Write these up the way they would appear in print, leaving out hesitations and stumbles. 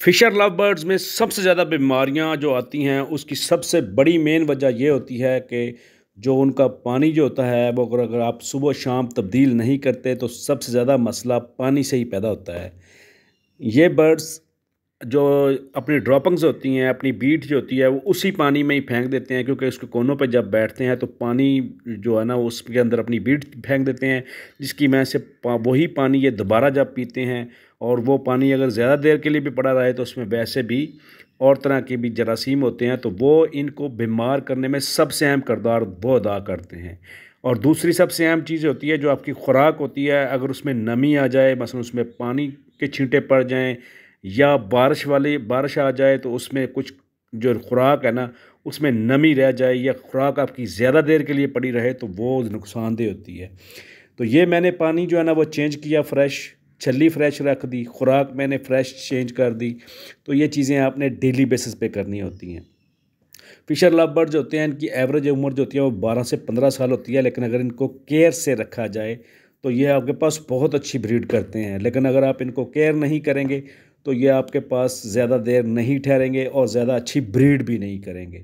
Fisher love birds में सबसे ज़्यादा बीमारियां जो आती हैं उसकी सबसे बड़ी मेन वजह ये होती है कि जो उनका पानी जो होता है वो अगर आप सुबह शाम तब्दील नहीं करते तो सबसे ज़्यादा मसला पानी से ही पैदा होता है। ये बर्ड्स जो अपनी ड्रॉपिंग्स होती हैं, अपनी बीट जो होती है वो उसी पानी में ही फेंक देते हैं, क्योंकि उसके कोनों पे जब बैठते हैं तो पानी जो है ना वो उसके अंदर अपनी बीट फेंक देते हैं, जिसकी वजह से वही पानी ये दोबारा जब पीते हैं और वो पानी अगर ज़्यादा देर के लिए भी पड़ा रहे तो उसमें वैसे भी और तरह के भी जरासीम होते हैं, तो वो इनको बीमार करने में सबसे अहम किरदार वो अदा करते हैं। और दूसरी सबसे अहम चीज़ होती है जो आपकी खुराक होती है, अगर उसमें नमी आ जाए, मसलन उसमें पानी के छींटे पड़ जाएं या बारिश आ जाए तो उसमें कुछ जो खुराक है ना उसमें नमी रह जाए या खुराक आपकी ज़्यादा देर के लिए पड़ी रहे तो वो नुकसानदेह होती है। तो ये मैंने पानी जो है ना वो चेंज किया, फ्रेश छल्ली फ्रेश रख दी, खुराक मैंने फ्रेश चेंज कर दी। तो ये चीज़ें आपने डेली बेसिस पे करनी होती हैं। फिशर लव बर्ड जो होते हैं इनकी एवरेज उम्र जो होती है वो 12 से 15 साल होती है, लेकिन अगर इनको केयर से रखा जाए तो ये आपके पास बहुत अच्छी ब्रीड करते हैं। लेकिन अगर आप इनको केयर नहीं करेंगे तो ये आपके पास ज़्यादा देर नहीं ठहरेंगे और ज़्यादा अच्छी ब्रीड भी नहीं करेंगे।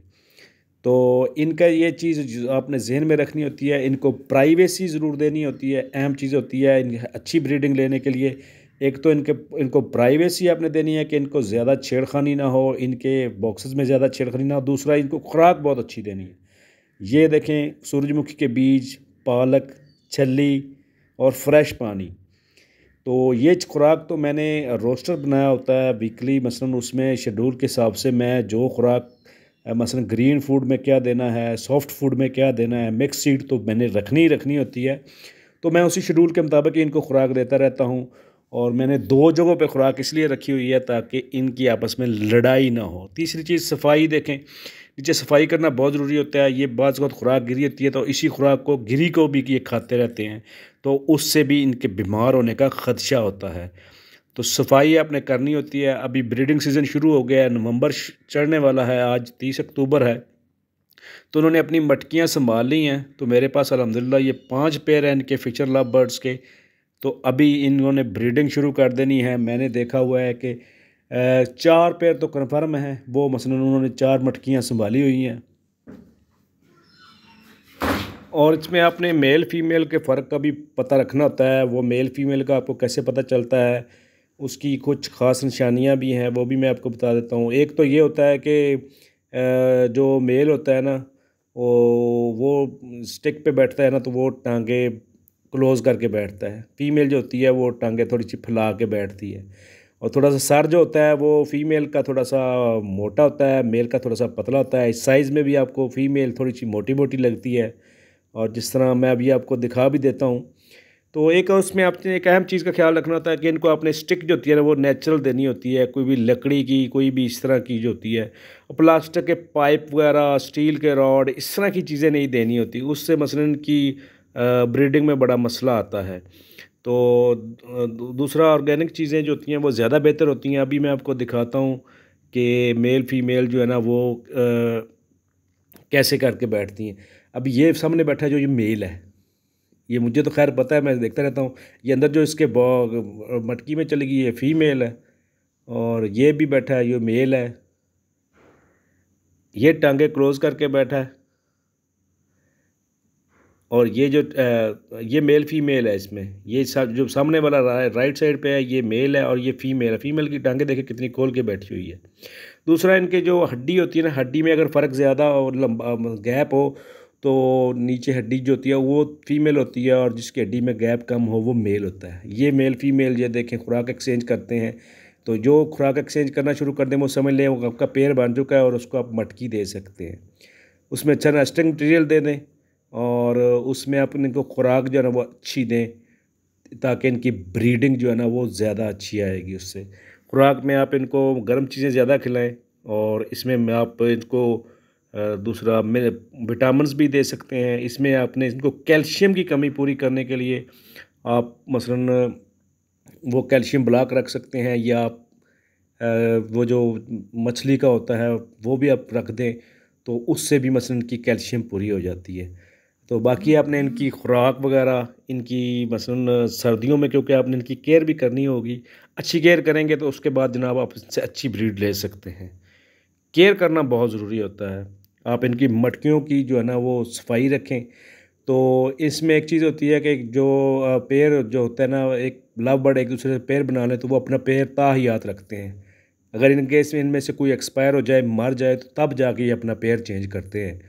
तो इनका ये चीज़ जो आपने जहन में रखनी होती है, इनको प्राइवेसी ज़रूर देनी होती है, अहम चीज़ होती है इन अच्छी ब्रीडिंग लेने के लिए। एक तो इनको प्राइवेसी आपने देनी है कि इनको ज़्यादा छेड़खानी ना हो, इनके बॉक्सेस में ज़्यादा छेड़खानी ना हो। दूसरा, इनको खुराक बहुत अच्छी देनी है। ये देखें, सूरजमुखी के बीज, पालक, छल्ली और फ्रेश पानी। तो ये खुराक तो मैंने रोस्टर बनाया होता है वीकली, मसलन उसमें शेड्यूल के हिसाब से मैं जो खुराक मसलन ग्रीन फूड में क्या देना है, सॉफ्ट फूड में क्या देना है, मिक्स सीड तो मैंने रखनी ही रखनी होती है। तो मैं उसी शेड्यूल के मुताबिक इनको खुराक देता रहता हूँ। और मैंने दो जगहों पे खुराक इसलिए रखी हुई है ताकि इनकी आपस में लड़ाई ना हो। तीसरी चीज़, सफाई देखें, नीचे सफाई करना बहुत ज़रूरी होता है। ये बाज़ वक़्त खुराक गिरी होती है तो इसी खुराक को गिरी को भी ये खाते रहते हैं, तो उससे भी इनके बीमार होने का ख़दशा होता है। तो सफाई आपने करनी होती है। अभी ब्रीडिंग सीज़न शुरू हो गया है, नवंबर चढ़ने वाला है, आज 30 अक्टूबर है। तो उन्होंने अपनी मटकियाँ संभाल ली हैं। तो मेरे पास अल्हम्दुलिल्लाह ये 5 पेयर हैं इनके फिशर लव बर्ड्स के। तो अभी इन्होंने ब्रीडिंग शुरू कर देनी है। मैंने देखा हुआ है कि 4 पेयर तो कन्फर्म हैं, वो मसलन उन्होंने 4 मटकियाँ संभाली हुई हैं। और इसमें आपने मेल फीमेल के फ़र्क का भी पता रखना होता है। वो मेल फीमेल का आपको कैसे पता चलता है, उसकी कुछ ख़ास निशानियां भी हैं, वो भी मैं आपको बता देता हूँ। एक तो ये होता है कि जो मेल होता है ना वो स्टिक पे बैठता है ना तो वो टांगे क्लोज़ करके बैठता है। फीमेल जो होती है वो टांगे थोड़ी सी फैला के बैठती है। और थोड़ा सा सर जो होता है वो फीमेल का थोड़ा सा मोटा होता है, मेल का थोड़ा सा पतला होता है। इस साइज़ में भी आपको फीमेल थोड़ी सी मोटी मोटी लगती है। और जिस तरह मैं अभी आपको दिखा भी देता हूँ। तो एक उसमें आपने एक अहम चीज़ का ख्याल रखना होता है कि इनको आपने स्टिक जो होती है ना वो नेचुरल देनी होती है, कोई भी लकड़ी की, कोई भी इस तरह की जो होती है। और प्लास्टिक के पाइप वगैरह, स्टील के रॉड, इस तरह की चीज़ें नहीं देनी होती, उससे मसलन की ब्रीडिंग में बड़ा मसला आता है। तो दूसरा, ऑर्गेनिक चीज़ें जो होती हैं वो ज़्यादा बेहतर होती हैं। अभी मैं आपको दिखाता हूँ कि मेल फीमेल जो है ना वो कैसे करके बैठती हैं। अभी ये सामने बैठा है जो ये मेल है, ये मुझे तो खैर पता है, मैं देखता रहता हूँ। ये अंदर जो इसके मटकी में चली गई ये फीमेल है, और ये भी बैठा है, ये मेल है। ये टांगे क्लोज करके बैठा है। और ये जो ये मेल फीमेल है, इसमें ये जो सामने वाला राइट साइड पे है ये मेल है और ये फीमेल है। फीमेल की टांगे देखे कितनी खोल के बैठी हुई है। दूसरा, इनके जो हड्डी होती है ना, हड्डी में अगर फ़र्क ज़्यादा और लंबा गैप हो तो नीचे हड्डी जो होती है वो फीमेल होती है, और जिसकी हड्डी में गैप कम हो वो मेल होता है। ये मेल फीमेल ये देखें खुराक एक्सचेंज करते हैं। तो जो खुराक एक्सचेंज करना शुरू कर दें वो समझ लें वो आपका पेयर बन चुका है और उसको आप मटकी दे सकते हैं। उसमें अच्छा नेस्टिंग मटीरियल दे दें और उसमें आप इनको खुराक जो है ना वो अच्छी दें, ताकि इनकी ब्रीडिंग जो है ना वो ज़्यादा अच्छी आएगी। उससे खुराक में आप इनको गर्म चीज़ें ज़्यादा खिलाएं, और इसमें में आप इनको दूसरा में विटामिन्स भी दे सकते हैं। इसमें आपने इनको कैल्शियम की कमी पूरी करने के लिए आप मसलन वो कैल्शियम ब्लॉक रख सकते हैं, या आप वो जो मछली का होता है वो भी आप रख दें, तो उससे भी मसलन की कैल्शियम पूरी हो जाती है। तो बाकी आपने इनकी खुराक वगैरह इनकी मसलन सर्दियों में क्योंकि आपने इनकी केयर भी करनी होगी, अच्छी केयर करेंगे तो उसके बाद जनाब आप इससे अच्छी ब्रीड ले सकते हैं। केयर करना बहुत ज़रूरी होता है। आप इनकी मटकियों की जो है ना वो सफाई रखें। तो इसमें एक चीज़ होती है कि जो पेयर जो होता है ना, एक लव बर्ड एक दूसरे से पेयर बना लें तो वो अपना पेयर ताहियात रखते हैं। अगर इन केस में इनमें से कोई एक्सपायर हो जाए, मर जाए, तो तब जाके ये अपना पेयर चेंज करते हैं।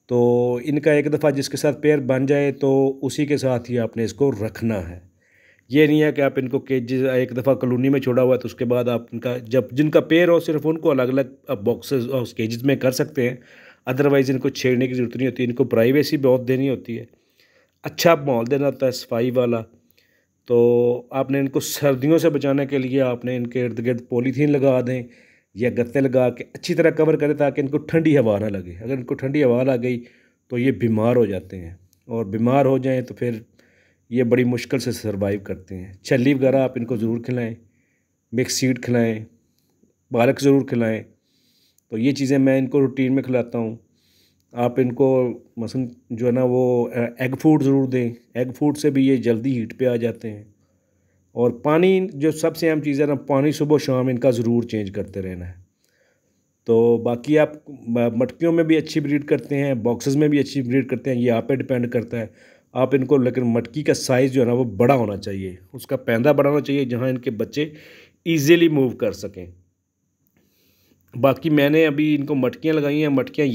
तो इनका एक दफ़ा जिसके साथ पेयर बन जाए तो उसी के साथ ही आपने इसको रखना है। ये नहीं है कि आप इनको केजेस एक दफ़ा कॉलोनी में छोड़ा हुआ है तो उसके बाद आप इनका जब जिनका पेयर हो सिर्फ उनको अलग अलग बॉक्सेस और केजेस में कर सकते हैं। अदरवाइज़ इनको छेड़ने की ज़रूरत नहीं होती। इनको प्राइवेसी बहुत देनी होती है, अच्छा माहौल देना होता है सफाई वाला। तो आपने इनको सर्दियों से बचाने के लिए आपने इनके इर्द गिर्द पॉलीथीन लगा दें या गत्ते लगा के अच्छी तरह कवर करें ताकि इनको ठंडी हवा ना लगे। अगर इनको ठंडी हवा लग गई तो ये बीमार हो जाते हैं, और बीमार हो जाएं तो फिर ये बड़ी मुश्किल से सर्वाइव करते हैं। छल्ली वगैरह आप इनको ज़रूर खिलाएं, मिक्स सीड खिलाएं, पालक ज़रूर खिलाएं। तो ये चीज़ें मैं इनको रूटीन में खिलाता हूँ। आप इनको मसलन जो है ना वो एग फूड ज़रूर दें। एग फूड से भी ये जल्दी हीट पे आ जाते हैं। और पानी जो सबसे अहम चीज़ है ना, पानी सुबह शाम इनका ज़रूर चेंज करते रहना है। तो बाकी आप मटकियों में भी अच्छी ब्रीड करते हैं, बॉक्सेस में भी अच्छी ब्रीड करते हैं, ये आप पे डिपेंड करता है आप इनको। लेकिन मटकी का साइज़ जो है ना वो बड़ा होना चाहिए, उसका पैदा बड़ा होना चाहिए जहाँ इनके बच्चे ईज़िली मूव कर सकें। बाकी मैंने अभी इनको मटकियाँ लगाई हैं, मटकियाँ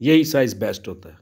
यही साइज़ बेस्ट होता है।